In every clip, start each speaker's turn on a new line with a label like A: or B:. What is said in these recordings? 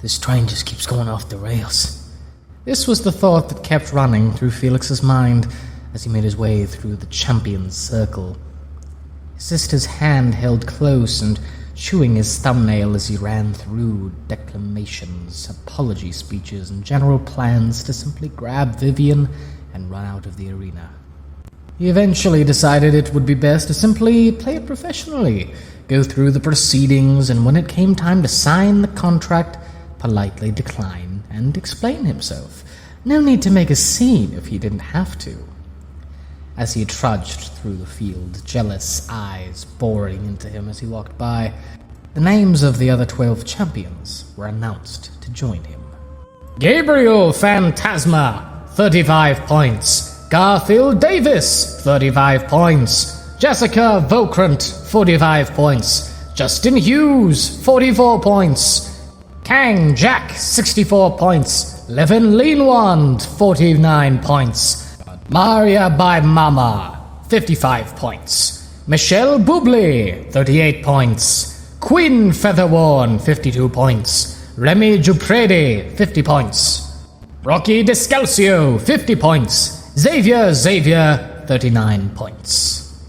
A: This train just keeps going off the rails. This was the thought that kept running through Felix's mind as he made his way through the champion's circle. His sister's hand held close and chewing his thumbnail as he ran through declamations, apology speeches, and general plans to simply grab Vivian and run out of the arena. He eventually decided it would be best to simply play it professionally, go through the proceedings, and when it came time to sign the contract, politely decline and explain himself. No need to make a scene if he didn't have to. As he trudged through the field, jealous eyes boring into him as he walked by, the names of the other 12 champions were announced to join him. Gabriel Phantasma, 35 points. Garfield Davis, 35 points. Jessica Vokrant, 45 points. Justin Hughes, 44 points. Kang Jack, 64 points. Levin Leanwand, 49 points. Maria by Mama, 55 points. Michelle Bublé, 38 points. Quinn Featherworn, 52 points. Remy Jupredi, 50 points. Rocky Descalcio, 50 points. Xavier, 39 points.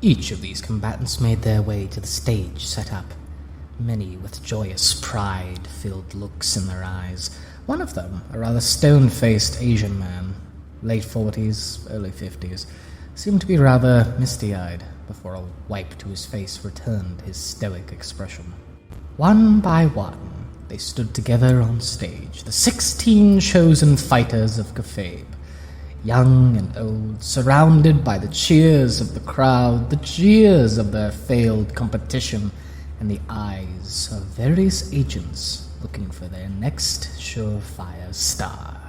A: Each of these combatants made their way to the stage set up, many with joyous pride-filled looks in their eyes. One of them, a rather stone-faced Asian man, late 40s, early 50s, seemed to be rather misty-eyed before a wipe to his face returned his stoic expression. One by one, they stood together on stage, the 16 chosen fighters of Kafab, young and old, surrounded by the cheers of the crowd, the jeers of their failed competition, and the eyes of various agents looking for their next surefire star.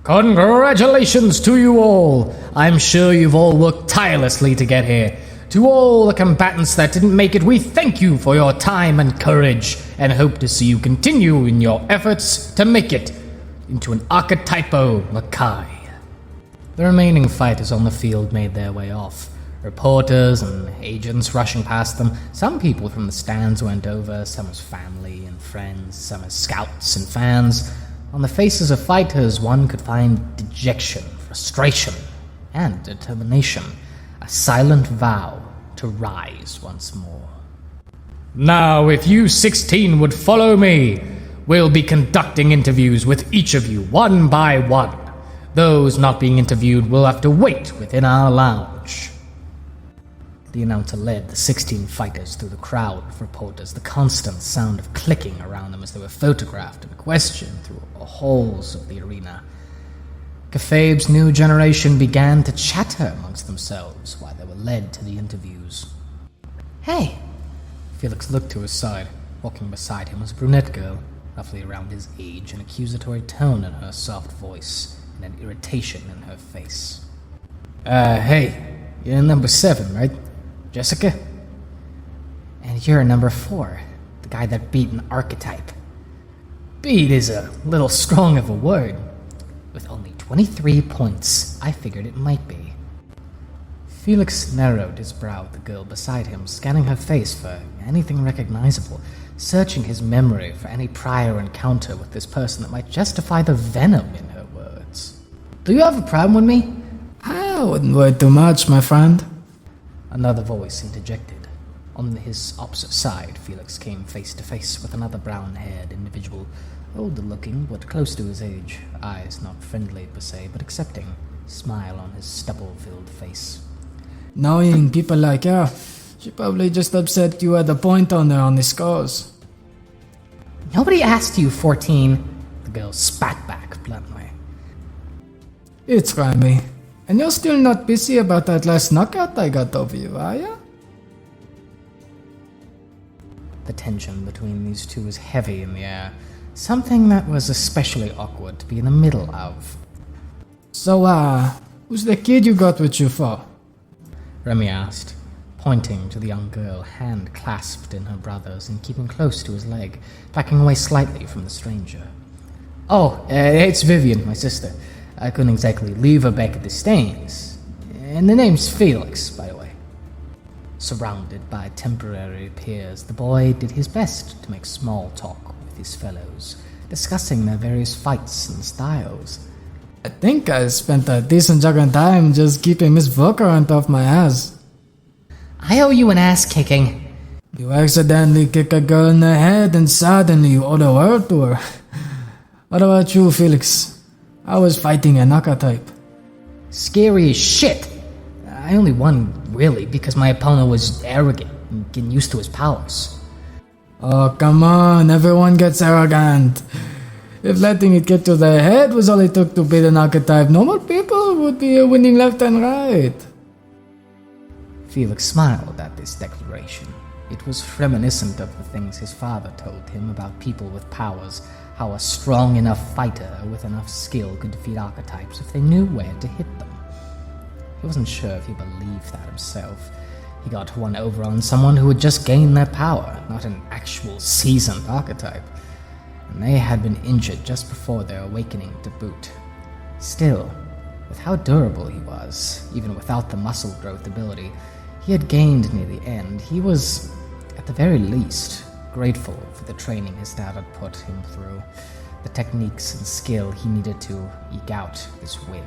A: Congratulations to you all! I'm sure you've all worked tirelessly to get here. To all the combatants that didn't make it, we thank you for your time and courage, and hope to see you continue in your efforts to make it into an Archetypo Makai. The remaining fighters on the field made their way off, reporters and agents rushing past them. Some people from the stands went over, some as family and friends, some as scouts and fans. On the faces of fighters, one could find dejection, frustration, and determination, a silent vow to rise once more. Now, if you 16 would follow me, we'll be conducting interviews with each of you one by one. Those not being interviewed will have to wait within our lounge. The announcer led the 16 fighters through the crowd of reporters, the constant sound of clicking around them as they were photographed and questioned through the halls of the arena. Kafab's new generation began to chatter amongst themselves while they were led to the interviews. Hey! Felix looked to his side. Walking beside him was a brunette girl, roughly around his age, an accusatory tone in her soft voice, and an irritation in her face. Hey, you're number 7, right? Jessica? And you're number 4, the guy that beat an Archetype. Beat is a little strong of a word. With only 23 points, I figured it might be. Felix narrowed his brow at the girl beside him, scanning her face for anything recognizable, searching his memory for any prior encounter with this person that might justify the venom in her words. Do you have a problem with me?
B: I wouldn't worry too much, my friend.
A: Another voice interjected. On his opposite side, Felix came face to face with another brown-haired individual, older-looking but close to his age, eyes not friendly per se, but accepting, smile on his stubble-filled face.
B: Knowing people like her, she probably just upset you had a point on her on the scores.
A: Nobody asked you, 14, the girl spat back bluntly.
B: It's Remy. And you're still not busy about that last knockout I got over you, are ya?
A: The tension between these two was heavy in the air, something that was especially awkward to be in the middle of.
B: So, who's the kid you got with you for?
A: Remy asked, pointing to the young girl, hand clasped in her brother's and keeping close to his leg, backing away slightly from the stranger. Oh, it's Vivian, my sister. I couldn't exactly leave her back at the Stains. And the name's Felix, by the way. Surrounded by temporary peers, the boy did his best to make small talk with with his fellows, discussing their various fights and styles.
B: I think I spent a decent chunk of time just keeping Miss Volkerant off my ass.
A: I owe you an ass kicking.
B: You accidentally kick a girl in the head and suddenly you owe the world to her. What about you, Felix? I was fighting an Archetype.
A: Scary as shit. I only won, really, because my opponent was arrogant and getting used to his powers.
B: Oh, come on, everyone gets arrogant. If letting it get to their head was all it took to beat an Archetype, normal people would be winning left and right.
A: Felix smiled at this declaration. It was reminiscent of the things his father told him about people with powers, how a strong enough fighter with enough skill could defeat archetypes if they knew where to hit them. He wasn't sure if he believed that himself. He got one over on someone who had just gained their power, not an actual seasoned archetype. And they had been injured just before their awakening to boot. Still, with how durable he was, even without the muscle growth ability he had gained near the end, he was, at the very least, grateful for the training his dad had put him through, the techniques and skill he needed to eke out this win.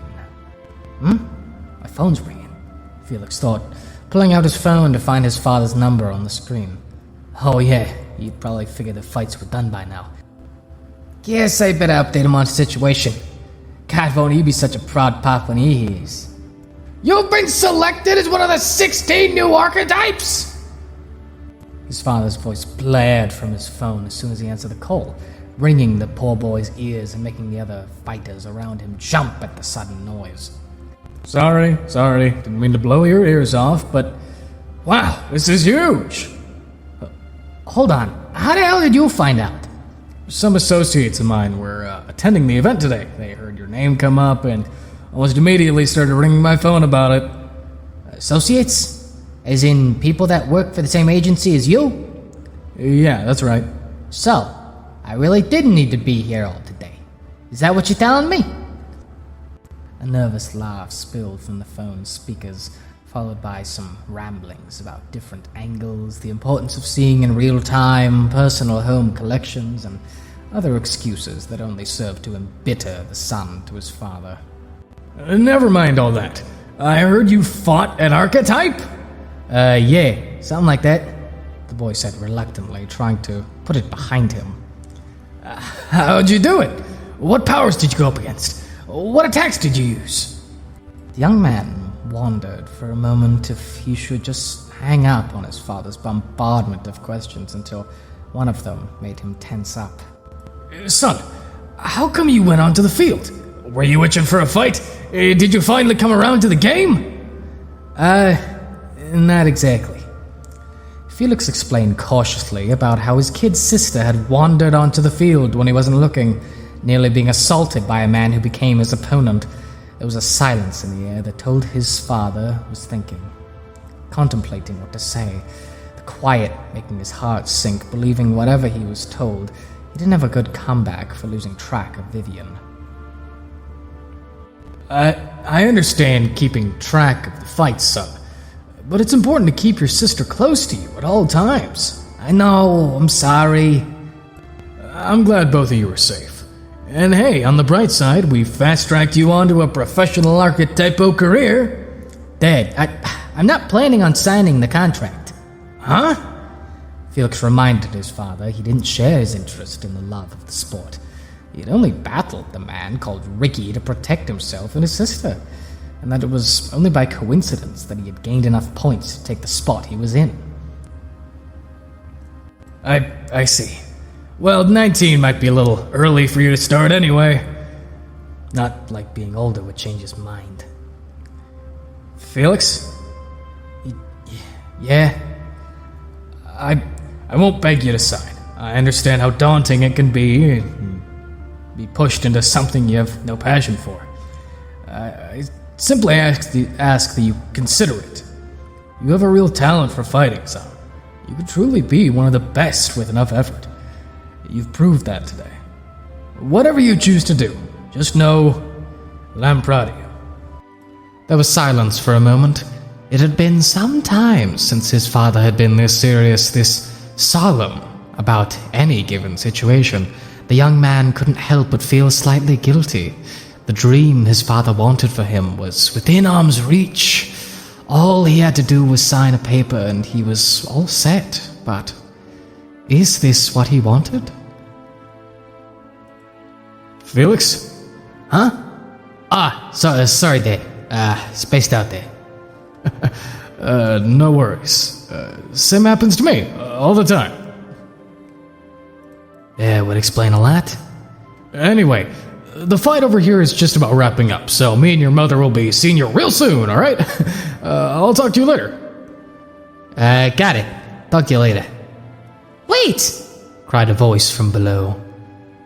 A: My phone's ringing, Felix thought, pulling out his phone to find his father's number on the screen. Oh yeah, you'd probably figure the fights were done by now. Guess I better update him on the situation. God, won't he be such a proud pop when he hears. You've been selected as one of the 16 new archetypes! His father's voice blared from his phone as soon as he answered the call, ringing the poor boy's ears and making the other fighters around him jump at the sudden noise. Sorry, didn't mean to blow your ears off, but wow, this is huge! Hold on, how the hell did you find out? Some associates of mine were attending the event today. They heard your name come up and almost immediately started ringing my phone about it. Associates? As in people that work for the same agency as you? Yeah, that's right. So, I really didn't need to be here all today. Is that what you're telling me? A nervous laugh spilled from the phone's speakers, followed by some ramblings about different angles, the importance of seeing in real time, personal home collections, and other excuses that only served to embitter the son to his father. Never mind all that. I heard you fought an Archetype? Yeah, something like that, the boy said reluctantly, trying to put it behind him. How'd you do it? What powers did you go up against? What attacks did you use? The young man wondered for a moment if he should just hang up on his father's bombardment of questions until one of them made him tense up. Son, how come you went onto the field? Were you itching for a fight? Did you finally come around to the game? Not exactly. Felix explained cautiously about how his kid sister had wandered onto the field when he wasn't looking, nearly being assaulted by a man who became his opponent. There was a silence in the air that told his father was thinking, contemplating what to say, the quiet making his heart sink, believing whatever he was told. He didn't have a good comeback for losing track of Vivian. I understand keeping track of the fight, son, but it's important to keep your sister close to you at all times. I know, I'm sorry. I'm glad both of you are safe. And hey, on the bright side, we fast-tracked you onto a professional archetypo career. Dad, I'm not planning on signing the contract. Huh? Felix reminded his father he didn't share his interest in the love of the sport. He had only battled the man called Ricky to protect himself and his sister, and that it was only by coincidence that he had gained enough points to take the spot he was in. I see. Well, 19 might be a little early for you to start anyway. Not like being older would change his mind. Felix? Yeah? I won't beg you to sign. I understand how daunting it can be pushed into something you have no passion for. I simply ask that you consider it. You have a real talent for fighting, son. You could truly be one of the best with enough effort. You've proved that today. Whatever you choose to do, just know that I'm proud of you. There was silence for a moment. It had been some time since his father had been this serious, this solemn. about any given situation, the young man couldn't help but feel slightly guilty. The dream his father wanted for him was within arm's reach. All he had to do was sign a paper and he was all set. But is this what he wanted? Felix? Huh? Sorry, Dad. Spaced out there. No worries. Same happens to me, all the time. Yeah, would explain a lot. Anyway, the fight over here is just about wrapping up, so me and your mother will be seeing you real soon, alright? I'll talk to you later. Got it. Talk to you later. Wait! Cried a voice from below.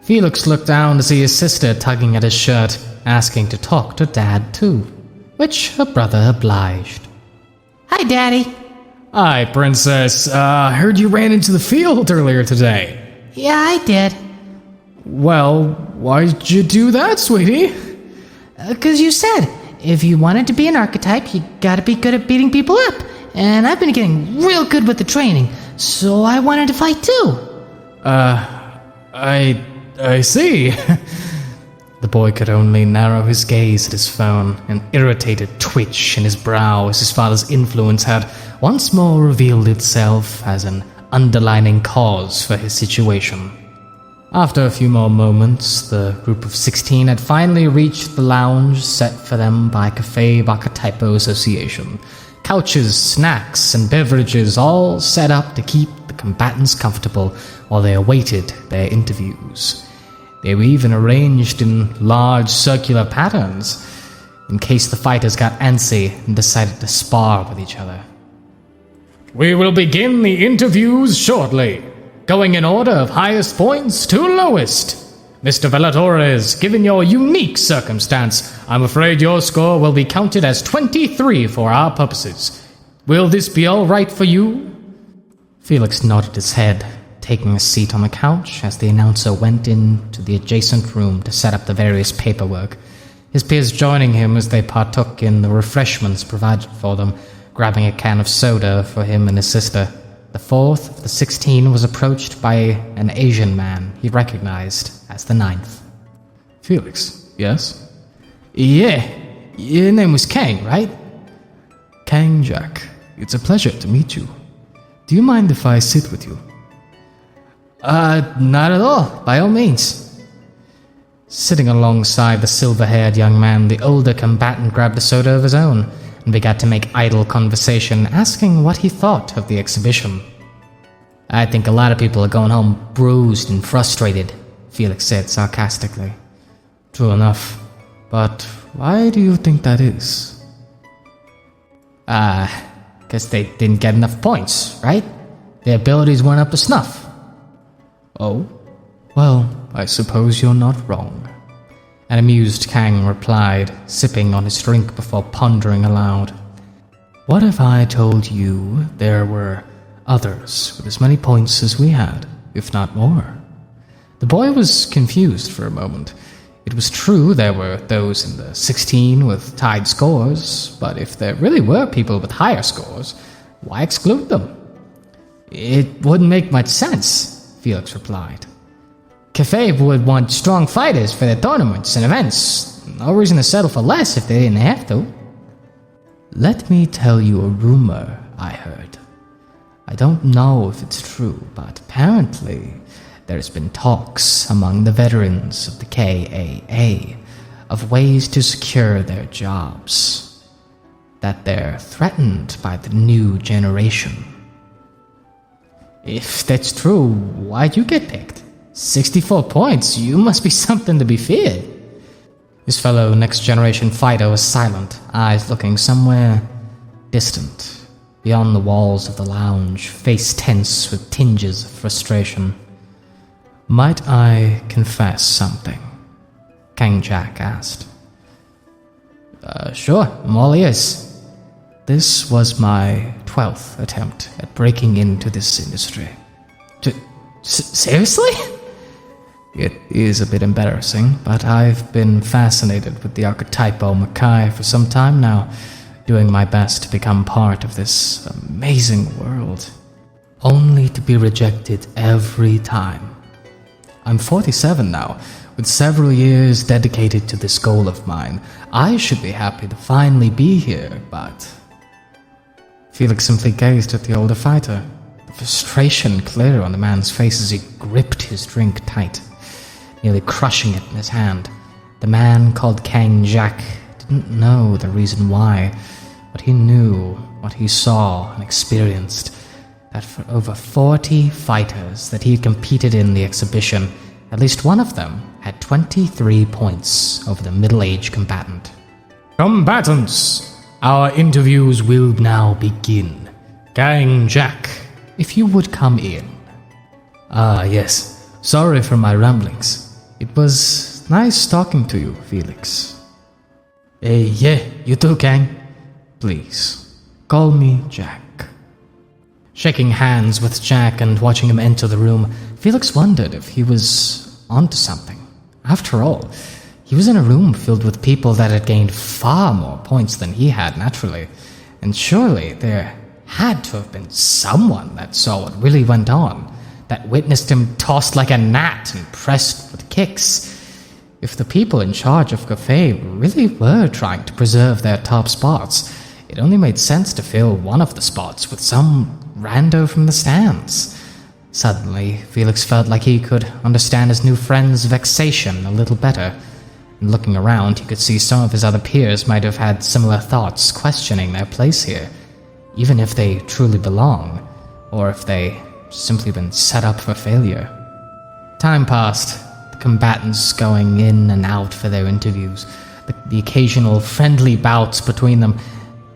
A: Felix looked down to see his sister tugging at his shirt, asking to talk to Dad too, which her brother obliged. Hi, Daddy. Hi, Princess. Heard you ran into the field earlier today. Yeah, I did. Well, why'd you do that, sweetie? 'Cause you said, if you wanted to be an archetype, you gotta be good at beating people up. And I've been getting real good with the training, so I wanted to fight too. I see. The boy could only narrow his gaze at his phone, an irritated twitch in his brow as his father's influence had once more revealed itself as an underlining cause for his situation. After a few more moments, the group of 16 had finally reached the lounge set for them by Cafe Archetype Association. Couches, snacks, and beverages all set up to keep the combatants comfortable while they awaited their interviews. They were even arranged in large circular patterns, in case the fighters got antsy and decided to spar with each other. We will begin the interviews shortly, going in order of highest points to lowest. Mr. Velatores, given your unique circumstance, I'm afraid your score will be counted as 23 for our purposes. Will this be all right for you? Felix nodded his head, taking a seat on the couch as the announcer went into the adjacent room to set up the various paperwork, his peers joining him as they partook in the refreshments provided for them, grabbing a can of soda for him and his sister. The fourth of the 16 was approached by an Asian man he recognized as the ninth. Felix, yes? Yeah, your name was Kang, right? Kang Jack. It's a pleasure to meet you. Do you mind if I sit with you? Not at all, by all means. Sitting alongside the silver-haired young man, the older combatant grabbed a soda of his own and began to make idle conversation, asking what he thought of the exhibition. I think a lot of people are going home bruised and frustrated, Felix said sarcastically. True enough, but why do you think that is? Guess they didn't get enough points, right? Their abilities weren't up to snuff. Oh? Well, I suppose you're not wrong. An amused Kang replied, sipping on his drink before pondering aloud. What if I told you there were others with as many points as we had, if not more? The boy was confused for a moment. It was true there were those in the 16 with tied scores, but if there really were people with higher scores, why exclude them? It wouldn't make much sense, Felix replied. Cafe would want strong fighters for their tournaments and events. No reason to settle for less if they didn't have to. Let me tell you a rumor I heard. I don't know if it's true, but apparently there's been talks among the veterans of the KAA of ways to secure their jobs. That they're threatened by the new generation. If that's true, why'd you get picked? 64 points, you must be something to be feared. His fellow next-generation fighter was silent, eyes looking somewhere distant, beyond the walls of the lounge, face tense with tinges of frustration. Might I confess something? Kang Jack asked. Sure, I'm all ears. This was my 12th attempt at breaking into this industry. Seriously? It is a bit embarrassing, but I've been fascinated with the Archetypo Makai for some time now, doing my best to become part of this amazing world. only to be rejected every time. I'm 47 now, with several years dedicated to this goal of mine. I should be happy to finally be here, but... Felix simply gazed at the older fighter, the frustration clear on the man's face as he gripped his drink tight, nearly crushing it in his hand. The man called Kang Jack didn't know the reason why, but he knew what he saw and experienced, that for over 40 fighters that he had competed in the exhibition, at least one of them had 23 points over the middle-aged combatant. Combatants, our interviews will now begin. Kang Jack, if you would come in. Ah, yes. Sorry for my ramblings. It was nice talking to you, Felix. Yeah, you too, Kang. Please, call me Jack. Shaking hands with Jack and watching him enter the room, Felix wondered if he was onto something. After all, he was in a room filled with people that had gained far more points than he had naturally, and surely there had to have been someone that saw what really went on, that witnessed him tossed like a gnat and pressed with kicks. If the people in charge of Cafe really were trying to preserve their top spots, it only made sense to fill one of the spots with some rando from the stands. Suddenly, Felix felt like he could understand his new friend's vexation a little better. And looking around, he could see some of his other peers might have had similar thoughts, questioning their place here, even if they truly belong, or if they simply been set up for failure. Time passed, the combatants going in and out for their interviews, the occasional friendly bouts between them,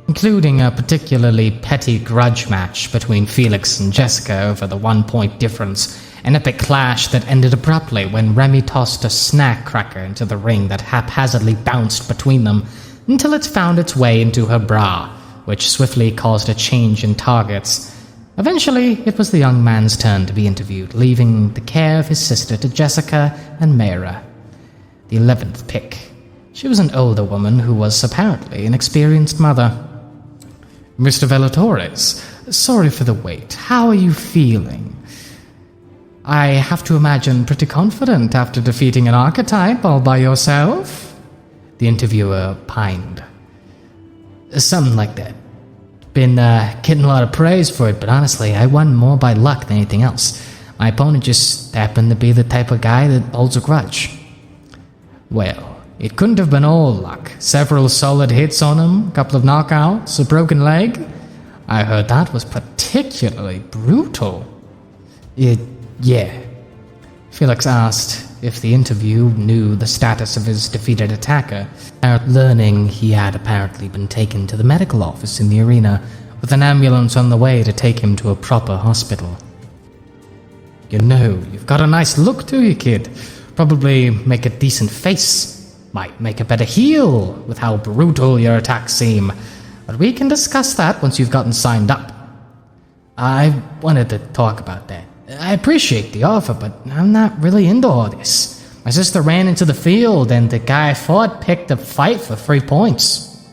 A: including a particularly petty grudge match between Felix and Jessica over the 1-point difference, an epic clash that ended abruptly when Remy tossed a snack cracker into the ring that haphazardly bounced between them until it found its way into her bra, which swiftly caused a change in targets. Eventually, it was the young man's turn to be interviewed, leaving the care of his sister to Jessica and Mayra. The 11th pick. She was an older woman who was apparently an experienced mother. Mr. Velatores, sorry for the wait. How are you feeling? I have to imagine pretty confident after defeating an archetype all by yourself? The interviewer pined. Something like that. Been getting a lot of praise for it, but honestly, I won more by luck than anything else. My opponent just happened to be the type of guy that holds a grudge. Well, it couldn't have been all luck. Several solid hits on him, a couple of knockouts, a broken leg. I heard that was particularly brutal. Yeah. Felix asked if the interview knew the status of his defeated attacker, learning he had apparently been taken to the medical office in the arena, with an ambulance on the way to take him to a proper hospital. You know, you've got a nice look to you, kid. Probably make a decent face. Might make a better heel with how brutal your attacks seem, but we can discuss that once you've gotten signed up. I wanted to talk about that. I appreciate the offer, but I'm not really into all this. My sister ran into the field, and the guy I fought picked a fight for 3 points.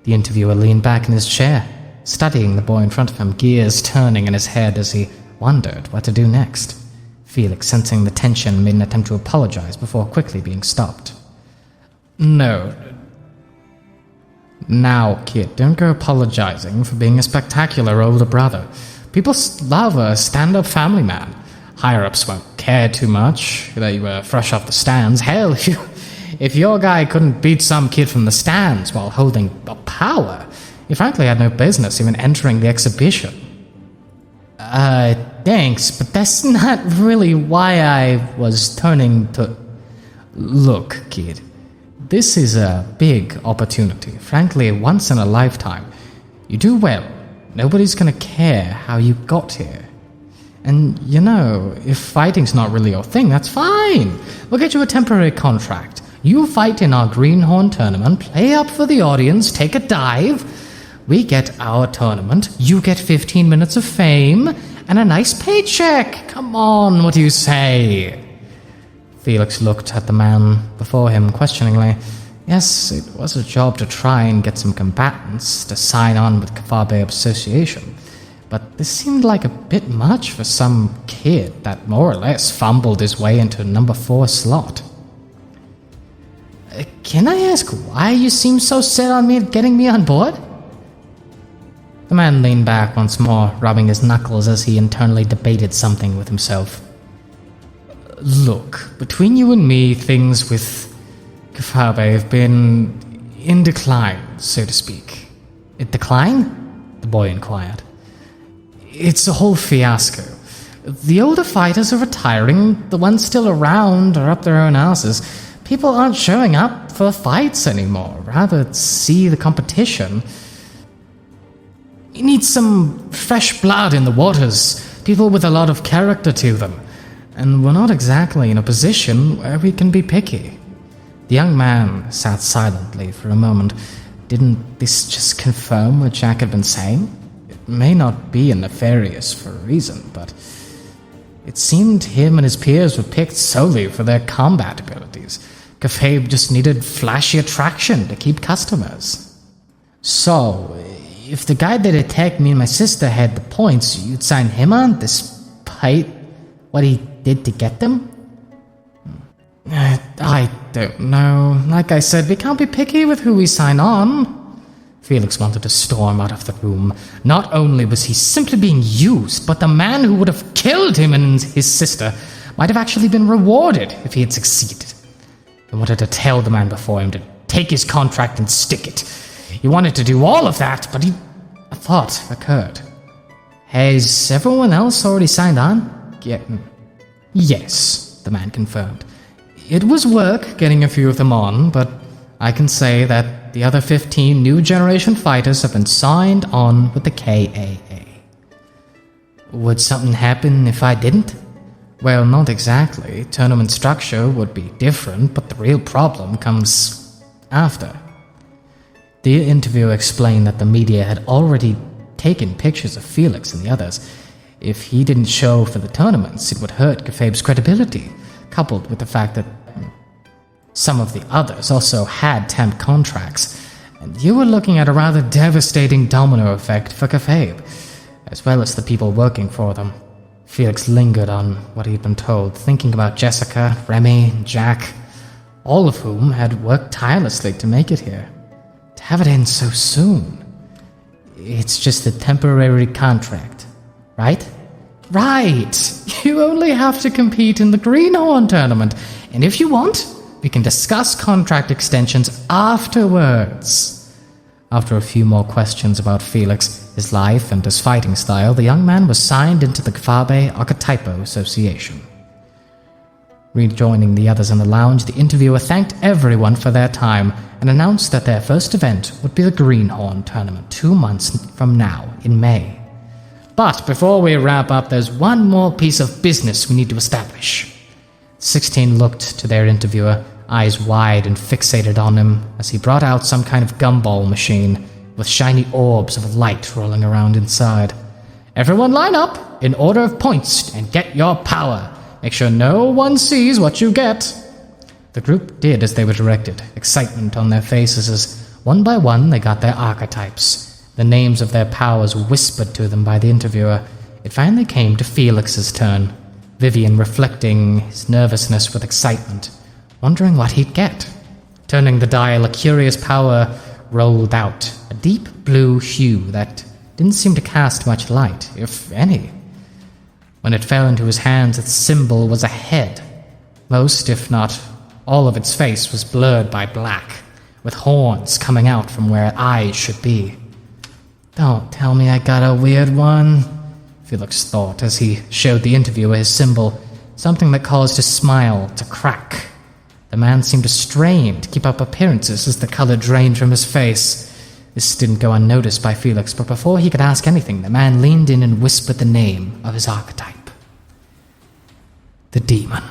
A: The interviewer leaned back in his chair, studying the boy in front of him, gears turning in his head as he wondered what to do next. Felix, sensing the tension, made an attempt to apologize before quickly being stopped. No. Now, kid, don't go apologizing for being a spectacular older brother. People love a stand-up family man. Higher-ups won't care too much that you were fresh off the stands. Hell, if your guy couldn't beat some kid from the stands while holding a power, he frankly had no business even entering the exhibition. Thanks, but that's not really why I was turning to... Look, kid. This is a big opportunity, frankly, once in a lifetime. You do well. Nobody's gonna care how you got here. And, you know, if fighting's not really your thing, that's fine. We'll get you a temporary contract. You fight in our Greenhorn tournament, play up for the audience, take a dive. We get our tournament, you get 15 minutes of fame, and a nice paycheck. Come on, what do you say? Felix looked at the man before him questioningly. Yes, it was a job to try and get some combatants to sign on with Kafabe Association, but this seemed like a bit much for some kid that more or less fumbled his way into number 4 slot. Can I ask why you seem so set on getting me on board? The man leaned back once more, rubbing his knuckles as he internally debated something with himself. Look, between you and me, things with Kafabe have been in decline, so to speak. In decline? The boy inquired. It's a whole fiasco. The older fighters are retiring, the ones still around are up their own asses. People aren't showing up for fights anymore, rather see the competition. You need some fresh blood in the waters, people with a lot of character to them, and we're not exactly in a position where we can be picky. The young man sat silently for a moment. Didn't this just confirm what Jack had been saying? It may not be nefarious for a reason, but it seemed him and his peers were picked solely for their combat abilities. Kafabe just needed flashy attraction to keep customers. So, if the guy that attacked me and my sister had the points, you'd sign him on, despite what he did to get them? I don't know. Like I said, we can't be picky with who we sign on. Felix wanted to storm out of the room. Not only was he simply being used, but the man who would have killed him and his sister might have actually been rewarded if he had succeeded. He wanted to tell the man before him to take his contract and stick it. He wanted to do all of that, but a thought occurred. Has everyone else already signed on? Yes, the man confirmed. It was work getting a few of them on, but I can say that the other 15 new generation fighters have been signed on with the KAA. Would something happen if I didn't? Well, not exactly. Tournament structure would be different, but the real problem comes after. The interviewer explained that the media had already taken pictures of Felix and the others. If he didn't show for the tournaments, it would hurt Kafabe's credibility, coupled with the fact that some of the others also had temp contracts, and you were looking at a rather devastating domino effect for Kafabe, as well as the people working for them. Felix lingered on what he'd been told, thinking about Jessica, Remy, and Jack, all of whom had worked tirelessly to make it here. To have it end so soon. It's just a temporary contract, right? Right! You only have to compete in the Greenhorn tournament, and if you want, we can discuss contract extensions afterwards. After a few more questions about Felix, his life, and his fighting style, the young man was signed into the Kfabe Archetype Association. Rejoining the others in the lounge, the interviewer thanked everyone for their time and announced that their first event would be the Greenhorn tournament 2 months from now, in May. But before we wrap up, there's one more piece of business we need to establish. 16 looked to their interviewer, eyes wide and fixated on him, as he brought out some kind of gumball machine with shiny orbs of light rolling around inside. Everyone line up in order of points and get your power. Make sure no one sees what you get. The group did as they were directed, excitement on their faces as one by one they got their archetypes. The names of their powers whispered to them by the interviewer. It finally came to Felix's turn, Vivian reflecting his nervousness with excitement, wondering what he'd get. Turning the dial, a curious power rolled out, a deep blue hue that didn't seem to cast much light, if any. When it fell into his hands, its symbol was a head. Most, if not all of its face was blurred by black, with horns coming out from where eyes should be. Don't tell me I got a weird one, Felix thought as he showed the interviewer his symbol, something that caused his smile to crack. The man seemed to strain to keep up appearances as the color drained from his face. This didn't go unnoticed by Felix, but before he could ask anything, the man leaned in and whispered the name of his archetype. The demon.